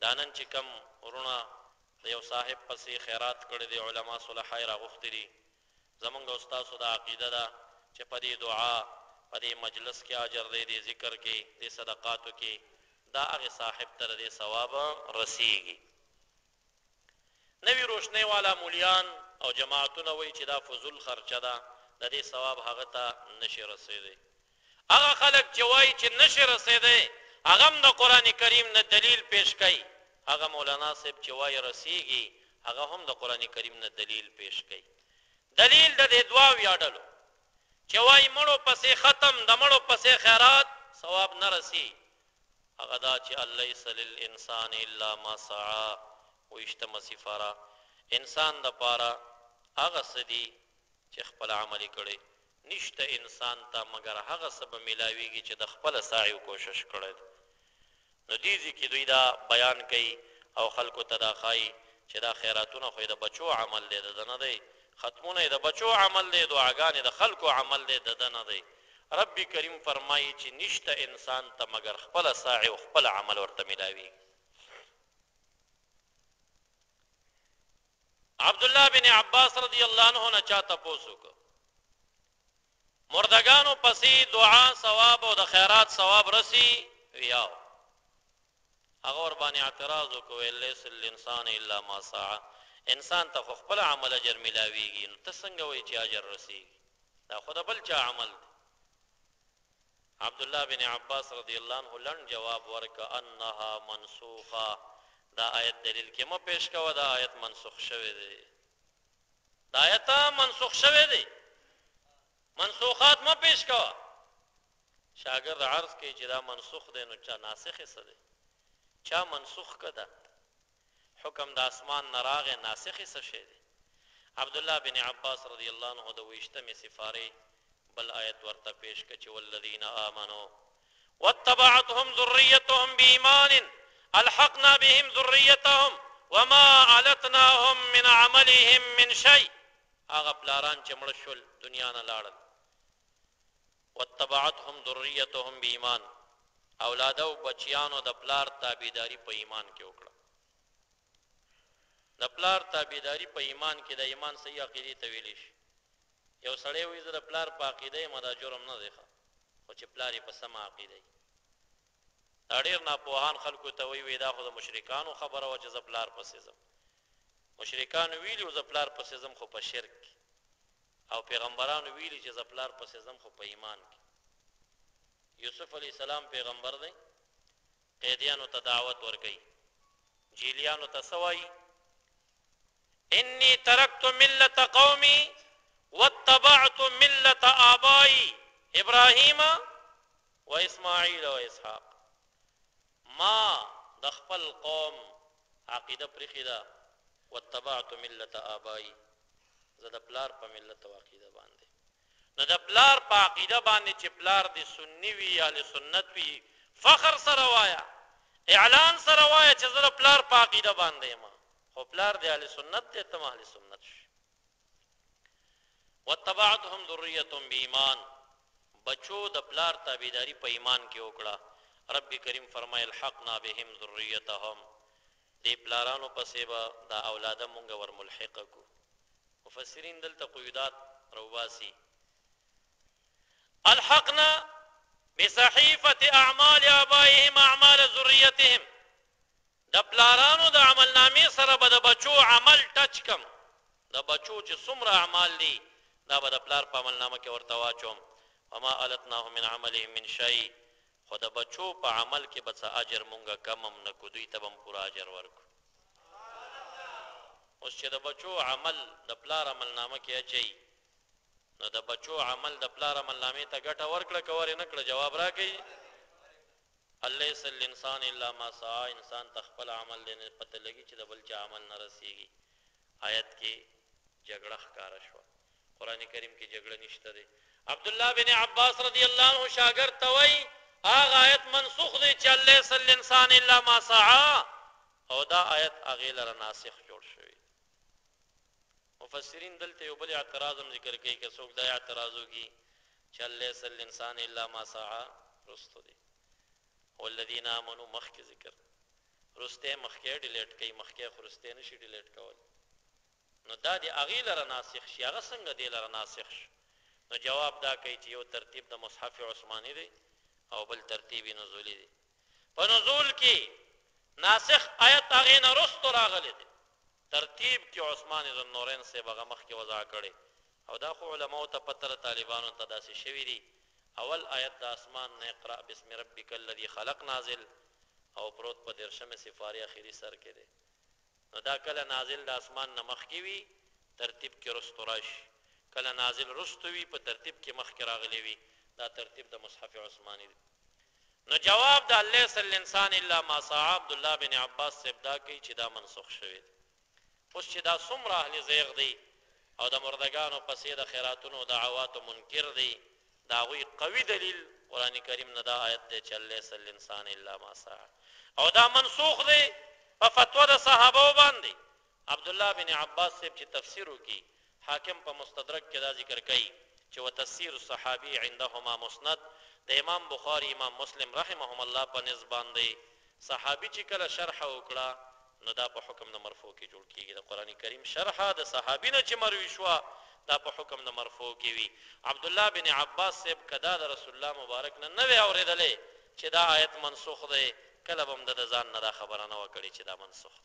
دا نن چې کم ورونه د یو صاحب پسې خیرات کړی دی علما صلحای راغوښتي دي زمونږ او ستاسو دا عقیده ده چې په دې دعا په دې مجلس کې اجر دی دې ذکر کې دې صدقاتو کې دا هغه صاحب ته دې ثواب رسیږي نوی روشنی والا مولیان او جماعتونه وایي چې دا فضول خرچه ده د دې ثواب هغه ته نشي رسیدی هغه خلک چې وایي چې نشي رسیدی هغه هم د قرآن کریم نه دلیل پیش کوي هغه مولانا صاحب چې وایي رسیږي هغه هم د قرآن کریم نه دلیل پیش کوي دلیل د دې دواو یاډلو چې وایي مړو پسې ختم د مړو پسې خیرات ثواب نه رسی هغه دا چې الیس للانسان الا ما سعى واشتم سفارا انسان د پاره هغه سدي چې خپل عملي کړي نشته انسان ته مگر هغه سبب ملاويږي چې د خپل سعی او کوشش کړي نو دې کې دوی دا بیان کوي او خلکو ته دا خای چې دا خیراتونه خو د بچو عمل دی د نه دی ختمونه د بچو عمل دی دعاګانې د خلکو عمل دی د نه دی رب کریم فرمایي چې نشته انسان ته مگر خپل سعی او خپل عمل ورته ملاويږي عبد الله بن عباس رضی الله عنه نه چاته پوسوک مردگانو پسې دعا ثواب او د خیرات ثواب رسی ویاو هغه ور باندې اعتراض وکوي لیس الانسان الا ما سعى انسان ته خپل عمل اجر ملاويږي نو ته څنګه وایي چې اجر رسیږي دا خدای بل چا عمل دی عبد الله بن عباس رضی الله عنه لن جواب ورک انها منسوخه دا آیت دلیل کې مو پیش کاوه دا آیت منسوخ شوه دی دا آیت منسوخ شوه دی منسوخات مو پیش کاوه شاګرد عرض کوي چې دا منسوخ دی نو چا ناسخ څه دی چا منسوخ کده حکم د اسمان نراغه ناسخ څه شی دی عبد الله بن عباس رضی الله عنه د وشتمه سفاره بل آیت ورته پیش کچ والذین آمنوا واتبعتهم ذریتهم بإيمان الحقنا بهم ذریتهم وما علتناهم من عملهم من شيء هغه پلاران چې مړ شول دنیا نه لاړل واتبعتهم ذریتهم بإيمان اولاد او بچیانو د پلار تابعداري په ایمان کې وکړه د پلار تابعداري په ایمان کې د ایمان صحیح عقیده ته ویل شي یو سړی وایي زه د پلار په عقیده مدا جرم نه دی خو چې پلار یې په سم عقیده دا ډېر ناپوهان خلکو ته وایي دا خو د مشرکانو خبره وه چې زه پلار پسې ځم مشرکانو ویلي زه پلار پسې ځم خو په شرک او پیغمبرانو ویلي چې زه پلار پسې ځم خو په ایمان کې یوسف علیہ السلام پیغمبر دی قیدیانو ته دعوت ورکړي جیلیانو ته سوای انی ترکت ملت قومی واتبعت ملت آبائی ابراہیم و اسماعیل و اسحاق ما د خپل قوم عقیده پرخیدا واتبعت ملت آبائی زه د پلار په ملت او عقیده باندې نو د پلار په عقیده باندې چې پلار د سنی وی یا ل سنت وی فخر سره وایا اعلان سره وایا چې زه پلار په عقیده باندې ما خو پلار د اهل سنت ته تم اهل سنت شي واتبعتهم ذریتهم بإيمان بچو د پلار تابعداري په ایمان کې وکړه رب کریم فرمایي الحقنا بهم ذریتهم دې پلارانو پسې به دا اولاده مونږ ور ملحق کو مفسرین دلته قیودات رواسي الحقنا بصحيفة أعمال آبائهم أعمال ذريتهم د پلارانو د عمل نامې سره به د بچو عمل ټچ کم د بچو چې څومره اعمال دي دا به د پلار په عمل نامه کې ورته واچوم وما علتناهم من عملهم من شيء خو د بچو په عمل کې به څه اجر مونږه کم هم نه کو دوی ته به هم پوره اجر ورکو اوس چې د بچو عمل د پلار عمل نامه کې اچي نو د بچو عمل د پلار عمل نامې ته ګټه ورکړه که ورې نه کړه جواب راکړي الیس الانسان الا ما سعى انسان تخپل عمل دې پته لګي چې د بل چا عمل نه رسیږي آیت کې جګړه ښکاره شوه قرآن کریم کې جګړه نشته دی عبد الله بن عباس رضی الله عنه شاګرد ته وایي هغه آیت منسوخ دی چې الیس الانسان الا ما سعى او دا آیت هغې لره ناسخ جوړ شوی مفسرین دلته یو بل اعتراض هم ذکر کوي که څوک دا اعتراض وکړي چې لیس الانسان الا ما سعى رستو دی والذین آمنوا مخک ذکر رسته مخکې ډیلیټ کوي مخکې خو رسته نشي ډیلیټ کول نو دا د هغې لره ناسخ شي هغه څنګه دی لره ناسخ شي نو جواب دا کوي چې یو ترتیب د مصحف عثماني دی او بل ترتیب نزولی دی په نزول کې ناسخ آیت هغې نه رستو راغلی دی ترتیب کې عثمان ذو النورین صاحب هغه مخکې وضع کړی او دا خو علماو ته پته ده طالبانو ته داسې شوي دي اول آیت د اسمان نه اقرأ بسم ربک الذي خلق نازل او پروت په 13 سفارې اخري سر کې دی نو دا کله نازل د اسمان نه مخکې وي ترتیب کې رستو راشي کله نازل رستو وي په ترتیب کې مخکې راغلی وي دا ترتیب د مصحف عثماني دی نو جواب د لیس الانسان الا ما سعى عبد الله بن عباس صاحب دا کوي چې دا منسوخ شوی دی اوس چې دا څومره اهل زیغ دی او د مردگانو پسې د خیراتونو دعواتو منکر دی دا هغوی قوي دلیل قرآن کریم نه دا آیت دی چې لیس الانسان الا ما سعى او دا منسوخ دی په فتوا د صحابه باندې عبد الله بن عباس صاحب چې تفسیر وکي حاکم په مستدرک کې دا ذکر کوي چې وتفسیر الصحابي عندهما مسند د امام بخاری امام مسلم رحمهم الله په نسبت باندې صحابي چې کله شرح وکړه نو دا په حکم د مرفوع کې جوړ کیږي د قران کریم شرح د صحابي نه چې مروي شو دا په حکم د مرفوع کې وي عبد الله بن عباس صاحب کدا د رسول الله مبارک نه نوې اوریدلې چې دا آیت منسوخ ده کله هم د ځان نه دا خبره نه وکړي چې دا منسوخ